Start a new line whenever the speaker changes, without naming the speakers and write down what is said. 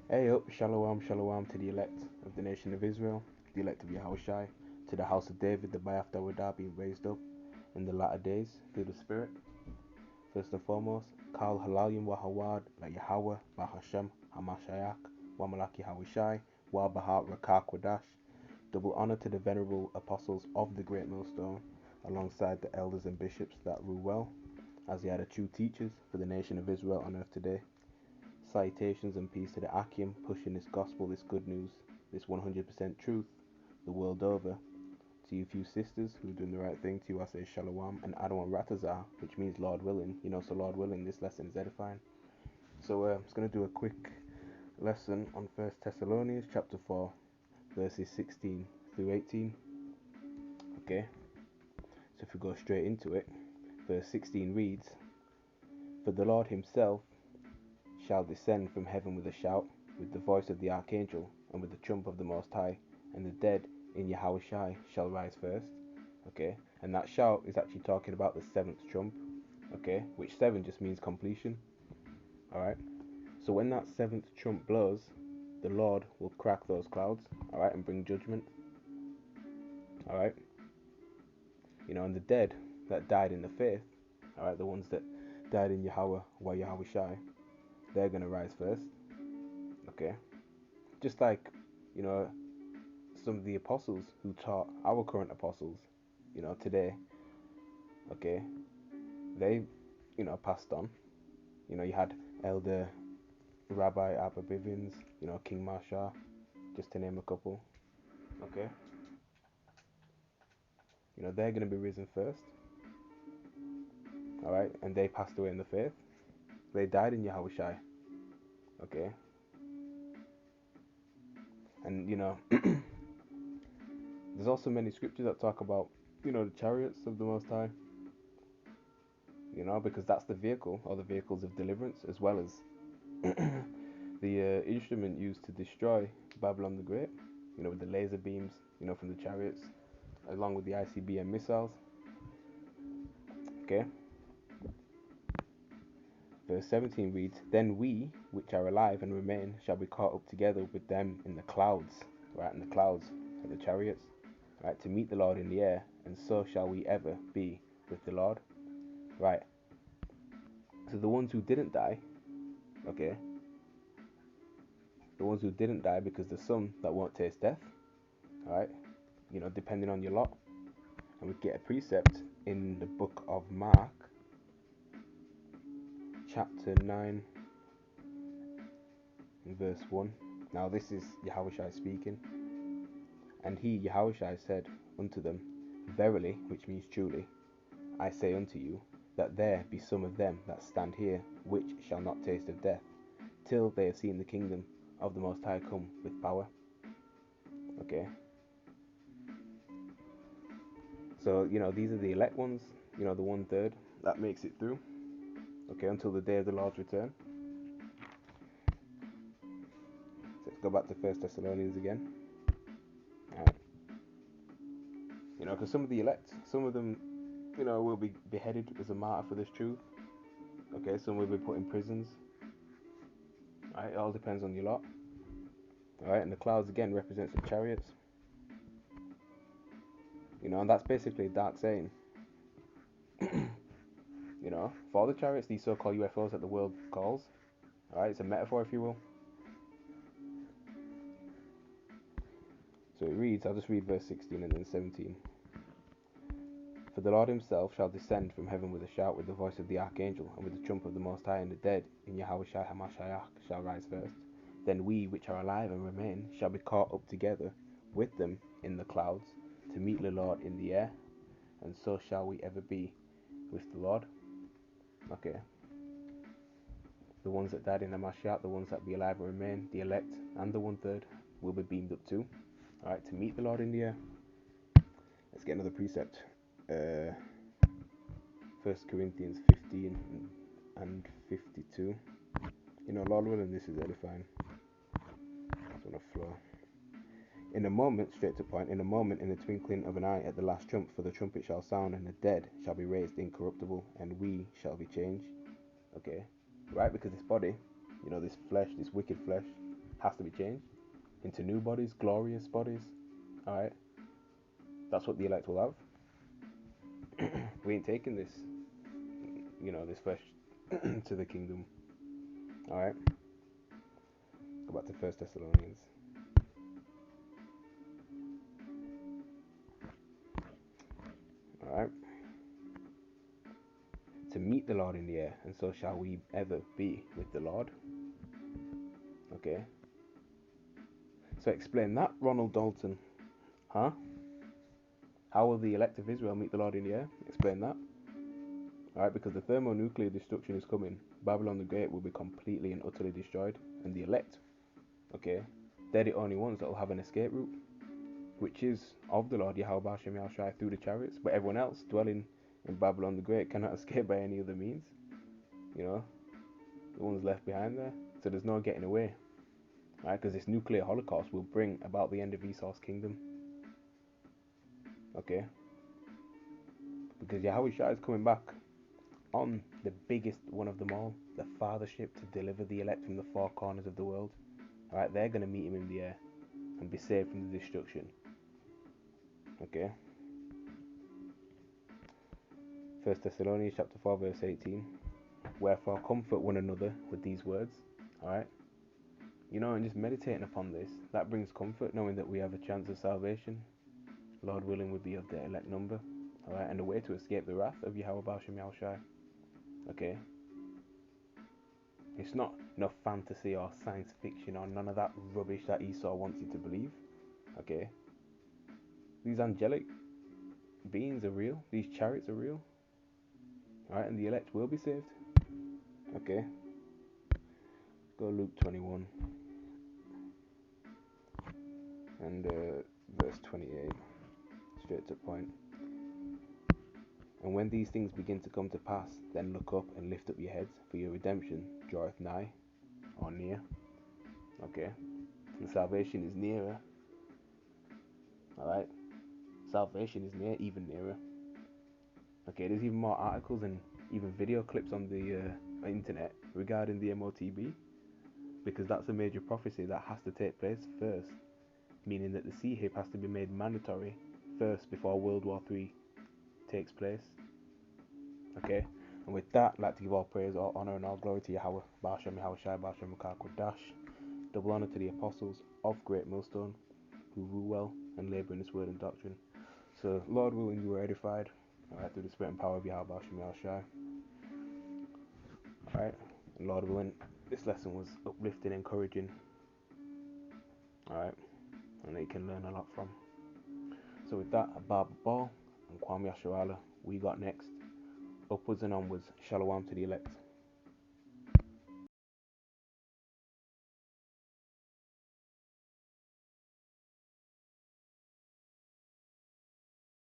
Hey up, shalom, shalom to the elect of the nation of Israel, the elect of Yahushai, to the house of David, the Bayaf Dawadah being raised up in the latter days through the Spirit. First and foremost, Kal Halalim wa Hawad, la Yahweh, Ba Hashem, Hamashayak, wa Malaki Yahushai, wa Bahat Rakak Wadash. Double honor to the venerable apostles of the great millstone, alongside the elders and bishops that rule well, as they are the true teachers for the nation of Israel on earth today. Salutations and peace to the Akim pushing this gospel, this good news, this 100% truth the world over. To you few sisters who are doing the right thing, to you I say Shalom and Adon Ratazah, which means Lord willing. So Lord willing, this lesson is edifying. So I'm just going to do a quick lesson on First Thessalonians chapter 4, verses 16 through 18. Okay, so if we go straight into it, verse 16 reads, For the Lord himself shall descend from heaven with a shout, with the voice of the archangel, and with the trump of the Most High, and the dead in Yahushai shall rise first. Okay, and that shout is actually talking about the seventh trump. Okay, which seven just means completion. Alright, so when that seventh trump blows, the Lord will crack those clouds, alright, and bring judgment. Alright, and the dead that died in the faith, alright, the ones that died in Yahweh wa Yahushai, they're gonna rise first. Okay, just like some of the apostles who taught our current apostles, today. Okay, they passed on. You had Elder Rabbi Abba Bivens, King Marsha, just to name a couple. Okay, they're gonna be risen first. All right, and they passed away in the faith. They died in Yahushai. Okay, and there's also many scriptures that talk about the chariots of the Most High. Because that's the vehicle or the vehicles of deliverance, as well as the instrument used to destroy Babylon the Great, with the laser beams, from the chariots, along with the ICBM missiles. Okay. Verse 17 reads, Then we, which are alive and remain, shall be caught up together with them in the clouds, right, in the clouds of the chariots, right, to meet the Lord in the air, and so shall we ever be with the Lord. Right. So the ones who didn't die, okay, the ones who didn't die, because there's some that won't taste death, right, depending on your lot. And we get a precept in the book of Mark, chapter 9, verse 1. Now this is Yahushua speaking. And he, Yahushua, said unto them, Verily, which means truly, I say unto you, that there be some of them that stand here, which shall not taste of death, till they have seen the kingdom of the Most High come with power. Okay. So, these are the elect ones, the 1/3 that makes it through. Okay, until the day of the Lord's return. So let's go back to First Thessalonians again. Alright. Because some of the elect, some of them, will be beheaded as a martyr for this truth. Okay, some will be put in prisons. Alright, it all depends on your lot. Alright, and the clouds again represents the chariots. And that's basically a dark saying. For the chariots, these so-called UFOs that the world calls. Alright, it's a metaphor, if you will. So it reads, I'll just read verse 16 and then 17. For the Lord himself shall descend from heaven with a shout, with the voice of the archangel, and with the trump of the Most High, and the dead in Yahushua Hamashiach shall rise first. Then we which are alive and remain shall be caught up together with them in the clouds, to meet the Lord in the air, and so shall we ever be with the Lord. Okay. The ones that died in Hamashiach, the ones that be alive and remain, the elect, and the 1/3 will be beamed up too. Alright, to meet the Lord in the air. Let's get another precept. 1 Corinthians 15 and 52. Lord willing, this is edifying. It's on a flow. In a moment, straight to point, in a moment, in the twinkling of an eye, at the last trump, for the trumpet shall sound, and the dead shall be raised incorruptible, and we shall be changed. Okay, right? Because this body, this flesh, this wicked flesh, has to be changed into new bodies, glorious bodies. Alright? That's what the elect will have. We ain't taking this, this flesh to the kingdom. Alright? Go back to 1 Thessalonians. Alright? To meet the Lord in the air, and so shall we ever be with the Lord. Okay? So explain that, Ronald Dalton. Huh? How will the elect of Israel meet the Lord in the air? Explain that. Alright, because the thermonuclear destruction is coming. Babylon the Great will be completely and utterly destroyed. And the elect, okay, they're the only ones that will have an escape route, which is of the Lord Yahweh Hashem Yahushai through the chariots. But everyone else dwelling in Babylon the Great cannot escape by any other means. The ones left behind there. So there's no getting away. Right, because this nuclear holocaust will bring about the end of Esau's kingdom. Okay? Because Yahweh Shai is coming back on the biggest one of them all, the fathership to deliver the elect from the four corners of the world. Alright, they're going to meet him in the air and be saved from the destruction. Okay? 1 Thessalonians chapter 4 verse 18. Wherefore comfort one another with these words. Alright? And just meditating upon this, that brings comfort, knowing that we have a chance of salvation. Lord willing, would be of the elect number. Alright, and a way to escape the wrath of Yahweh Hashem Yahushai. Okay? It's not fantasy or science fiction or none of that rubbish that Esau wants you to believe. Okay? These angelic beings are real. These chariots are real. Alright, and the elect will be saved. Okay? Go Luke 21 and verse 28. Straight to the point. And when these things begin to come to pass, then look up and lift up your heads, for your redemption draweth nigh, or near. Okay? And salvation is nearer. Alright? Salvation is near, even nearer. Okay, there's even more articles and even video clips on the internet regarding the MOTB, because that's a major prophecy that has to take place first, meaning that the CHIP has to be made mandatory first before World War III takes place. Okay, and with that, I'd like to give all praise, all honor, and all glory to Yahweh, Ba'ashem Yahushai, Ba'ashem Makar Kodash. Double honor to the apostles of Great Millstone, who rule well and labor in this word and doctrine. So, Lord willing, you were edified, alright, through the spirit and power of Yahweh, Ba'ashem Yahushai. Alright, and Lord willing, this lesson was uplifting, encouraging. Alright, and that you can learn a lot from. So with that, Abba Ball and Kwame Yasharala, we got next. Upwards and onwards, shalom to the elect.